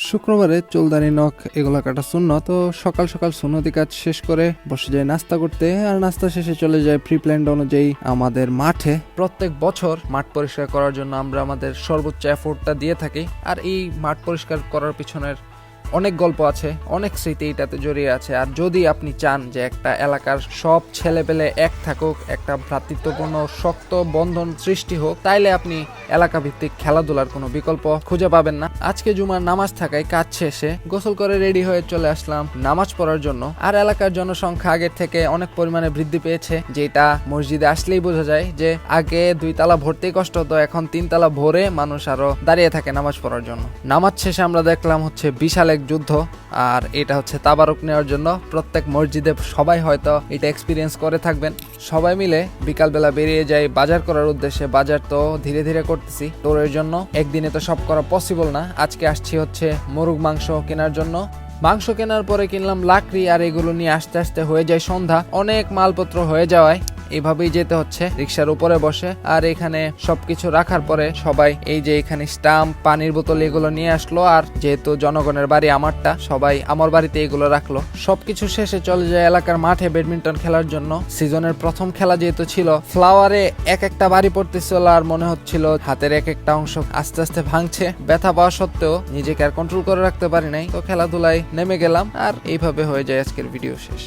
শুক্রবারে চুলদারি নখ এগুলো কাটা সুন্নত। তো সকাল সকাল সুন্নতি কাজ শেষ করে বসে যায় নাস্তা করতে, আর নাস্তা শেষে চলে যায় প্রি প্ল্যান অনুযায়ী আমাদের মাঠে। প্রত্যেক বছর মাঠ পরিষ্কার করার জন্য আমরা আমাদের সর্বোচ্চ এফোর্টটা দিয়ে থাকি, আর এই মাঠ পরিষ্কার করার পিছনের অনেক গল্প আছে, অনেক স্মৃতি এটাতে জড়িয়ে আছে। আর যদি আপনি চান যে একটা এলাকার সব ছেলেপেলে এক থাকুক, একটা ভ্রাতৃত্বপূর্ণ শক্ত বন্ধন সৃষ্টি হোক, তাইলে আপনি এলাকা ভিত্তিক খেলাধুলার কোনো বিকল্প খুঁজে পাবেন না। আজকে জুমার নামাজ থাকায় কাজ শেষে গোসল করে রেডি হয়ে চলে আসলাম নামাজ পড়ার জন্য। আর এলাকার জনসংখ্যা আগের থেকে অনেক পরিমাণে বৃদ্ধি পেয়েছে, যেটা মসজিদে আসলেই বোঝা যায়। যে আগে 2 তালা ভরতেই কষ্ট হতো, এখন 3 তালা ভরে মানুষ আরো দাঁড়িয়ে থাকে নামাজ পড়ার জন্য। নামাজ শেষে আমরা দেখলাম হচ্ছে বিশাল এক যুদ্ধ, আর এটা হচ্ছে তাবারুক নেওয়ার জন্য। প্রত্যেক মসজিদে সবাই হয়তো এটা এক্সপিরিয়েন্স করে থাকবেন। সবাই মিলে বিকালবেলা বেরিয়ে যায় বাজার করার উদ্দেশ্যে। বাজার তো ধীরে ধীরে করতেছি তোরের জন্য, একদিনে তো সব করা পসিবল না। আজকে আসছি হচ্ছে মোরগ মাংস কেনার জন্য। মাংস কেনার পরে কিনলাম লাকড়ি, আর এগুলো নিয়ে আস্তে আস্তে হয়ে যায় সন্ধ্যা। অনেক মালপত্র হয়ে যাওয়ায় এভাবেই যেতে হচ্ছে রিক্সার উপরে বসে। আর এখানে সবকিছু রাখার পরে সবাই এই যে এখানে স্টাম্প, পানির বোতল এগুলো নিয়ে আসলো। আর যেহেতু জনগণের বাড়ি আমারটা, সবাই আমার বাড়িতে এগুলো রাখলো। সবকিছু শেষে চলে যায় এলাকার মাঠে ব্যাডমিন্টন খেলার জন্য। সিজনের প্রথম খেলা যেহেতু ছিল, ফ্লাওয়ারে এক একটা বাড়ি পড়তেছিল, আর মনে হচ্ছিল হাতের এক একটা অংশ আস্তে আস্তে ভাঙছে। ব্যথা পাওয়া সত্ত্বেও নিজেকে আর কন্ট্রোল করে রাখতে পারি নাই, তো খেলাধুলায় নেমে গেলাম। আর এইভাবে হয়ে যায় আজকের ভিডিও শেষ।